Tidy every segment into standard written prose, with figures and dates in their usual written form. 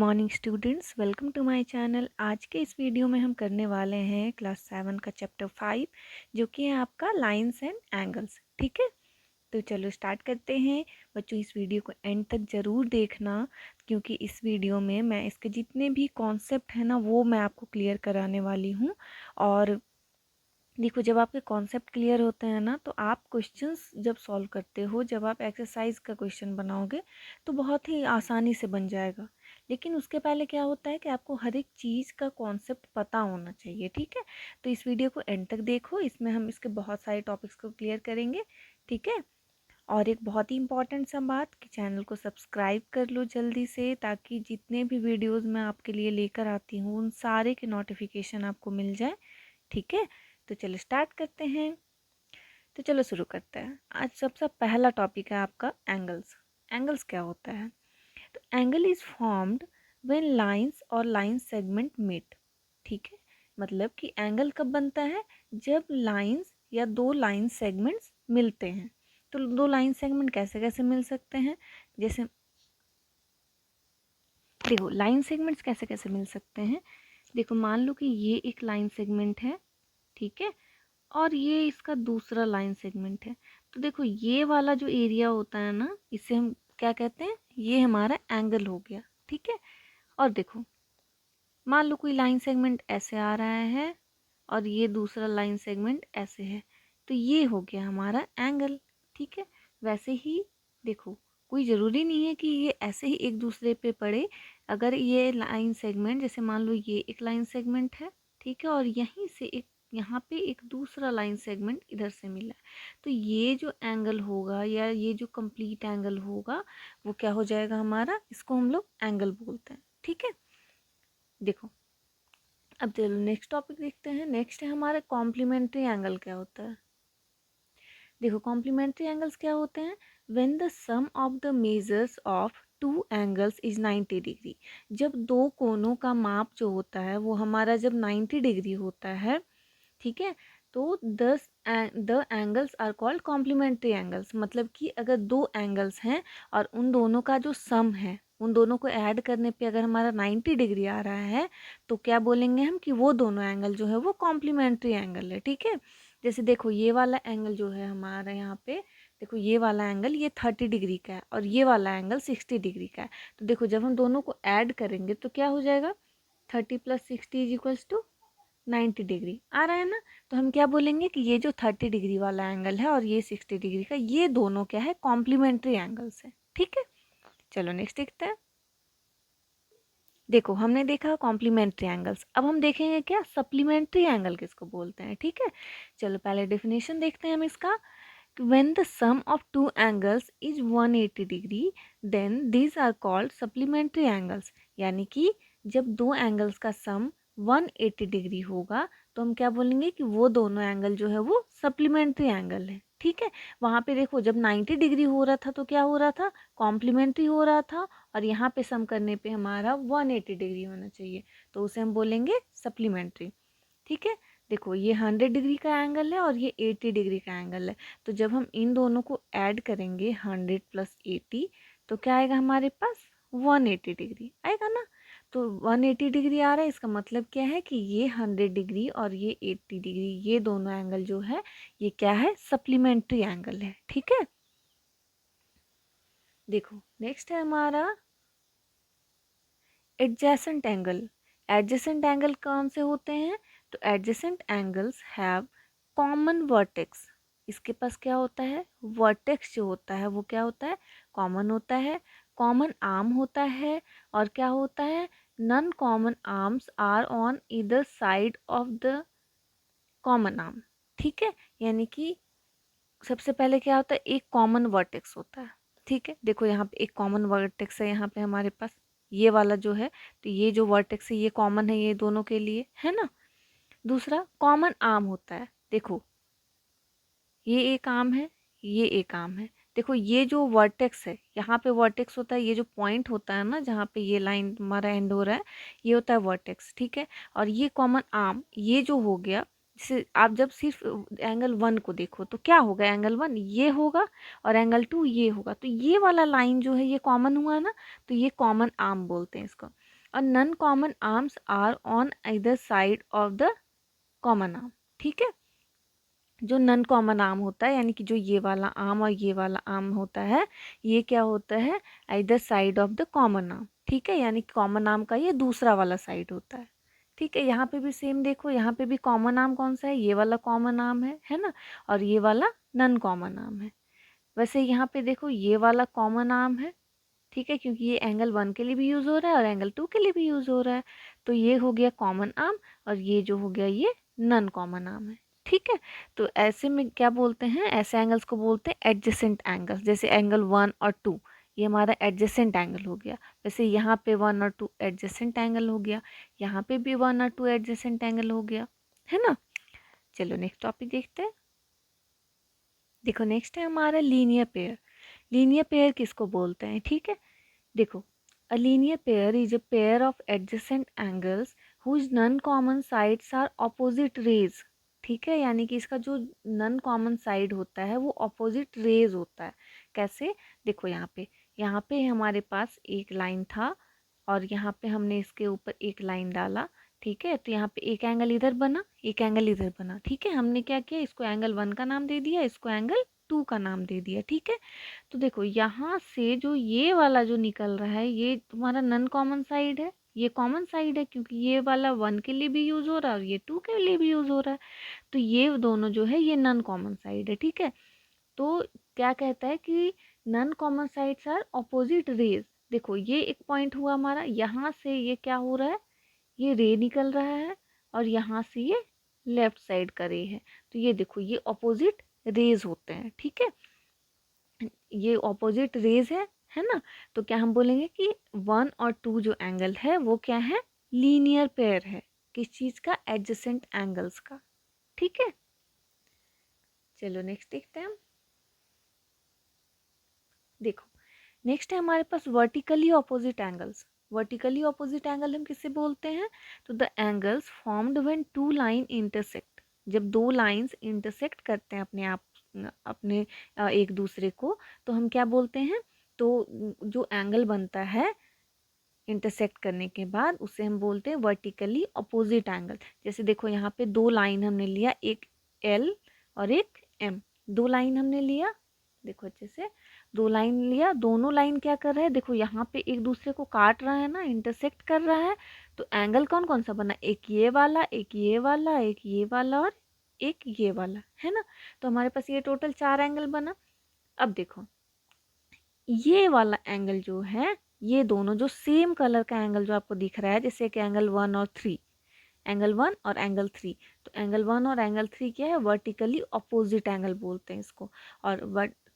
Morning students, welcome to my channel. आज के इस वीडियो में हम करने वाले हैं क्लास 7 का चैप्टर 5 जो कि है आपका लाइंस एंड एंगल्स। ठीक है, तो चलो स्टार्ट करते हैं। बच्चों, इस वीडियो को एंड तक ज़रूर देखना क्योंकि इस वीडियो में मैं इसके जितने भी कॉन्सेप्ट हैं ना वो मैं आपको क्लियर कराने वाली हूँ। और देखो, जब आपके कॉन्सेप्ट क्लियर होते हैं ना तो आप क्वेश्चंस जब सॉल्व करते हो, जब आप एक्सरसाइज का क्वेश्चन बनाओगे तो बहुत ही आसानी से बन जाएगा। लेकिन उसके पहले क्या होता है कि आपको हर एक चीज़ का कॉन्सेप्ट पता होना चाहिए। ठीक है, तो इस वीडियो को एंड तक देखो, इसमें हम इसके बहुत सारे टॉपिक्स को क्लियर करेंगे। ठीक है, और एक बहुत ही इंपॉर्टेंट सा बात कि चैनल को सब्सक्राइब कर लो जल्दी से, ताकि जितने भी वीडियोज़ मैं आपके लिए लेकर आती हूँ उन सारे के नोटिफिकेशन आपको मिल जाए। ठीक है, तो चलो स्टार्ट करते हैं। तो चलो शुरू करते हैं। आज सबसे पहला टॉपिक है आपका एंगल्स। एंगल्स क्या होता है? तो angle is formed when lines और लाइन सेगमेंट मीट। ठीक है, मतलब कि एंगल कब बनता है? जब लाइंस या दो लाइन सेगमेंट्स मिलते हैं। तो दो लाइन सेगमेंट कैसे कैसे मिल सकते हैं? जैसे देखो, लाइन सेगमेंट्स कैसे कैसे मिल सकते हैं। देखो, मान लो कि ये एक लाइन सेगमेंट है, ठीक है, और ये इसका दूसरा लाइन सेगमेंट है। तो देखो, ये वाला जो एरिया होता है ना, इसे हम क्या कहते हैं? ये हमारा एंगल हो गया। ठीक है, और देखो, मान लो कोई लाइन सेगमेंट ऐसे आ रहा है और ये दूसरा लाइन सेगमेंट ऐसे है, तो ये हो गया हमारा एंगल। ठीक है, वैसे ही देखो, कोई ज़रूरी नहीं है कि ये ऐसे ही एक दूसरे पे पड़े। अगर ये लाइन सेगमेंट, जैसे मान लो ये एक लाइन सेगमेंट है, ठीक है, और यहीं से एक यहाँ पे एक दूसरा लाइन सेगमेंट इधर से मिला है, तो ये जो एंगल होगा या ये जो कंप्लीट एंगल होगा वो क्या हो जाएगा हमारा? इसको हम लोग एंगल बोलते हैं। ठीक है, देखो, अब चलो नेक्स्ट टॉपिक देखते हैं। नेक्स्ट है हमारा कॉम्प्लीमेंट्री एंगल। क्या होता है? देखो, कॉम्प्लीमेंट्री एंगल्स क्या होते हैं? When the sum of the measures of two angles is 90 degree. जब दो कोनों का माप जो होता है वो हमारा जब 90 डिग्री होता है, ठीक है, तो the angles are called complementary angles. मतलब कि अगर दो एंगल्स हैं और उन दोनों का जो सम है, उन दोनों को ऐड करने पे अगर हमारा 90 डिग्री आ रहा है, तो क्या बोलेंगे हम कि वो दोनों एंगल जो है वो कॉम्प्लीमेंट्री एंगल है। ठीक है, जैसे देखो, ये वाला एंगल जो है हमारा यहाँ पे, देखो ये वाला एंगल ये 30 डिग्री का है और ये वाला एंगल 60 डिग्री का है। तो देखो, जब हम दोनों को ऐड करेंगे तो क्या हो जाएगा? 30 + 60 इज इक्वल्स टू 90 डिग्री आ रहा है ना। तो हम क्या बोलेंगे कि ये जो 30 डिग्री वाला एंगल है और ये 60 डिग्री का, ये दोनों क्या है? कॉम्प्लीमेंट्री एंगल्स है। ठीक है, चलो नेक्स्ट देखते हैं। देखो, हमने देखा कॉम्प्लीमेंट्री एंगल्स, अब हम देखेंगे क्या सप्लीमेंट्री एंगल किसको बोलते हैं। ठीक है, चलो पहले डेफिनेशन देखते हैं हम इसका। When the sum of two angles is 180 degree then these are called supplementary angles। यानी कि जब दो एंगल्स का सम 180 डिग्री होगा तो हम क्या बोलेंगे कि वो दोनों एंगल जो है वो सप्लीमेंट्री एंगल है। ठीक है, वहाँ पे देखो, जब 90 डिग्री हो रहा था तो क्या हो रहा था? कॉम्प्लीमेंट्री हो रहा था, और यहाँ पे सम करने पे हमारा 180 डिग्री होना चाहिए, तो उसे हम बोलेंगे सप्लीमेंट्री। ठीक है, देखो, ये 100 डिग्री का एंगल है और ये 80 डिग्री का एंगल है, तो जब हम इन दोनों को ऐड करेंगे 100 + 80, तो क्या आएगा हमारे पास? 180 डिग्री आएगा ना। तो 180 डिग्री आ रहा है, इसका मतलब क्या है कि ये 100 डिग्री और ये 80 डिग्री, ये दोनों एंगल जो है ये क्या है? सप्लीमेंट्री एंगल है। ठीक है, देखो नेक्स्ट है हमारा एडजेसेंट एंगल। एडजेसेंट एंगल कौन से होते हैं? तो adjacent angles have common vertex. इसके पास क्या होता है? वर्टेक्स जो होता है वो क्या होता है? कॉमन होता है, कॉमन आर्म होता है, और क्या होता है? Non common arms are on either side of the common arm. ठीक है, यानी कि सबसे पहले क्या होता है? एक कॉमन वर्टेक्स होता है। ठीक है, देखो यहाँ पे एक कॉमन वर्टेक्स है, यहाँ पे हमारे पास ये वाला जो है, तो ये जो वर्टेक्स है ये कॉमन है ये दोनों के लिए, है ना। दूसरा कॉमन आर्म होता है। देखो, ये एक आर्म है, ये एक आर्म है। देखो, ये जो वर्टेक्स है, यहाँ पे वर्टेक्स होता है, ये जो पॉइंट होता है ना जहाँ पे ये लाइन हमारा एंड हो रहा है, ये होता है वर्टेक्स। ठीक है, और ये कॉमन आर्म, ये जो हो गया, जैसे आप जब सिर्फ एंगल 1 को देखो तो क्या होगा? एंगल 1 ये होगा और एंगल 2 ये होगा, तो ये वाला लाइन जो है ये कॉमन हुआ ना, तो ये कॉमन आर्म बोलते हैं इसको। और non common arms are on either side of the common arm. ठीक है, जो नॉन कॉमन आर्म होता है यानी कि जो ये वाला आर्म और ये वाला आर्म होता है, ये क्या होता है, either side of the common arm. ठीक है, यानी कि कॉमन आर्म का ये दूसरा वाला साइड होता है। ठीक है, यहाँ पे भी सेम देखो, यहाँ पे भी कॉमन आर्म कौन सा है, ये वाला कॉमन आर्म है ना, और ये वाला नॉन कॉमन आर्म है। वैसे यहाँ पे देखो ये वाला कॉमन आर्म है, ठीक है, क्योंकि ये एंगल 1 के लिए भी यूज़ हो रहा है और एंगल 2 के लिए भी यूज़ हो रहा है, तो ये हो गया कॉमन आर्म और ये जो हो गया ये नॉन कॉमन आर्म है। ठीक है, तो ऐसे में क्या बोलते हैं, ऐसे एंगल्स को बोलते हैं एडजेसेंट एंगल्स। जैसे एंगल 1 और 2 ये हमारा एडजेसेंट एंगल हो गया, वैसे यहाँ पे 1 और 2 एडजेसेंट एंगल हो गया, यहाँ पे भी 1 और 2 एडजेसेंट एंगल हो गया, है ना। चलो नेक्स्ट टॉपिक देखते हैं। देखो नेक्स्ट है हमारा लीनियर पेयर। लीनियर पेयर किसको बोलते हैं, ठीक है, देखो a linear pair is a pair of adjacent angles whose non-common sides are opposite rays। ठीक है, यानी कि इसका जो नॉन कॉमन साइड होता है वो ऑपोजिट रेज होता है। कैसे, देखो यहाँ पे हमारे पास एक लाइन था और यहाँ पे हमने इसके ऊपर एक लाइन डाला। ठीक है, तो यहाँ पे एक एंगल इधर बना, एक एंगल इधर बना। ठीक है, हमने क्या किया, इसको एंगल 1 का नाम दे दिया, इसको एंगल 2 का नाम दे दिया। ठीक है, तो देखो यहाँ से जो ये वाला जो निकल रहा है ये तुम्हारा नॉन कॉमन साइड है, ये कॉमन साइड है क्योंकि ये वाला 1 के लिए भी यूज़ हो रहा है और ये 2 के लिए भी यूज़ हो रहा है, तो ये दोनों जो है ये नॉन कॉमन साइड है। ठीक है, तो क्या कहता है कि non common sides are opposite rays. देखो ये एक पॉइंट हुआ हमारा, यहाँ से ये क्या हो रहा है, ये रे निकल रहा है और यहाँ से ये लेफ्ट साइड का रे है, तो ये देखो ये ऑपोजिट रेज होते हैं। ठीक है, ये ऑपोजिट रेज है ना, तो क्या हम बोलेंगे कि 1 और 2 जो एंगल है वो क्या है, लीनियर पेयर है, किस चीज़ का, एडजेसेंट एंगल्स का। ठीक है, चलो नेक्स्ट देखते हैं हम। देखो नेक्स्ट है हमारे पास vertically opposite angles. Vertically opposite angle हम किससे बोलते हैं, तो the angles formed when two line intersect. जब दो लाइंस इंटरसेक्ट करते हैं अपने एक दूसरे को, तो हम क्या बोलते हैं, तो जो एंगल बनता है इंटरसेक्ट करने के बाद उसे हम बोलते हैं वर्टिकली अपोजिट एंगल। जैसे देखो यहाँ पे दो लाइन हमने लिया, एक एल और एक एम, दो लाइन हमने लिया, देखो अच्छे से, दो लाइन लिया, दोनों लाइन क्या कर रहा है, देखो यहाँ पे एक दूसरे को काट रहा है ना, इंटरसेक्ट कर रहा है, तो एंगल कौन कौन सा बना, एक ये वाला, एक ये वाला, एक ये वाला और एक ये वाला, है ना। तो हमारे पास ये टोटल 4 एंगल बना। अब देखो ये वाला एंगल जो है, ये दोनों जो सेम कलर का एंगल जो आपको दिख रहा है, जैसे कि एंगल 1 और 3, एंगल 1 और एंगल 3, तो एंगल 1 और एंगल 3 क्या है, वर्टिकली अपोजिट एंगल बोलते हैं इसको, और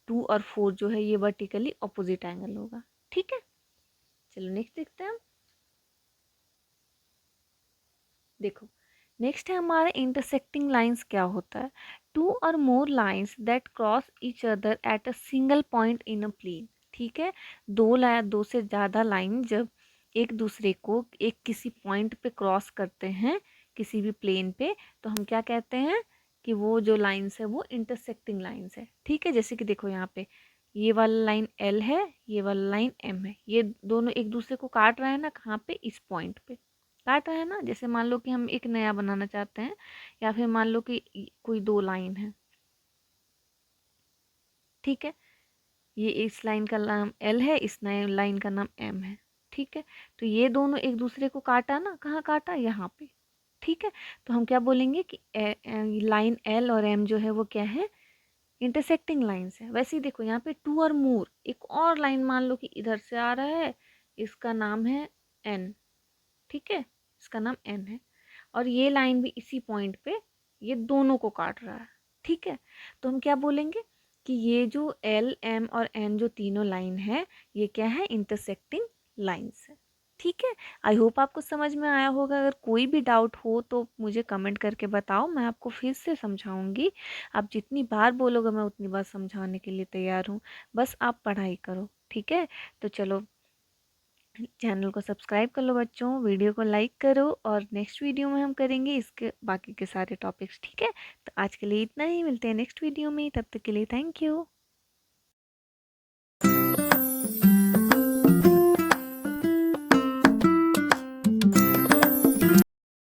2 और 4 जो है ये वर्टिकली अपोजिट एंगल होगा। ठीक है, चलो नेक्स्ट देखते हैं हम। देखो नेक्स्ट है हमारा इंटरसेक्टिंग लाइंस क्या होता है, two or more lines that cross each other at a single point in a plane. ठीक है, दो से ज़्यादा लाइन जब एक दूसरे को एक किसी पॉइंट पे क्रॉस करते हैं किसी भी प्लेन पे, तो हम क्या कहते हैं कि वो जो लाइंस है वो इंटरसेक्टिंग लाइंस है। ठीक है, जैसे कि देखो यहाँ पे ये वाला लाइन एल है, ये वाला लाइन एम है, ये दोनों एक दूसरे को काट रहे हैं ना, कहाँ पे, इस पॉइंट पे काट रहा है ना। जैसे मान लो कि हम एक नया बनाना चाहते हैं, या फिर मान लो कि कोई दो लाइन है, ठीक है, ये इस लाइन का नाम एल है, इस नए लाइन का नाम एम है। ठीक है, तो ये दोनों एक दूसरे को काटा ना, कहाँ काटा, यहाँ पे। ठीक है, तो हम क्या बोलेंगे कि लाइन एल और एम जो है वो क्या है, इंटरसेक्टिंग लाइंस है। वैसे ही देखो यहाँ पे टू और मोर, एक और लाइन मान लो कि इधर से आ रहा है, इसका नाम है एन। ठीक है, इसका नाम एन है, और ये लाइन भी इसी पॉइंट पे ये दोनों को काट रहा है। ठीक है, तो हम क्या बोलेंगे कि ये जो एल एम और एन जो तीनों लाइन है ये क्या है, इंटरसेक्टिंग लाइंस है। ठीक है, आई होप आपको समझ में आया होगा। अगर कोई भी डाउट हो तो मुझे कमेंट करके बताओ, मैं आपको फिर से समझाऊंगी। आप जितनी बार बोलोगे मैं उतनी बार समझाने के लिए तैयार हूँ, बस आप पढ़ाई करो। ठीक है, तो चलो चैनल को सब्सक्राइब कर लो बच्चों, वीडियो को लाइक करो, और नेक्स्ट वीडियो में हम करेंगे इसके बाकी के सारे टॉपिक्स। ठीक है, तो आज के लिए इतना ही, मिलते हैं नेक्स्ट वीडियो में, तब तक के लिए थैंक यू।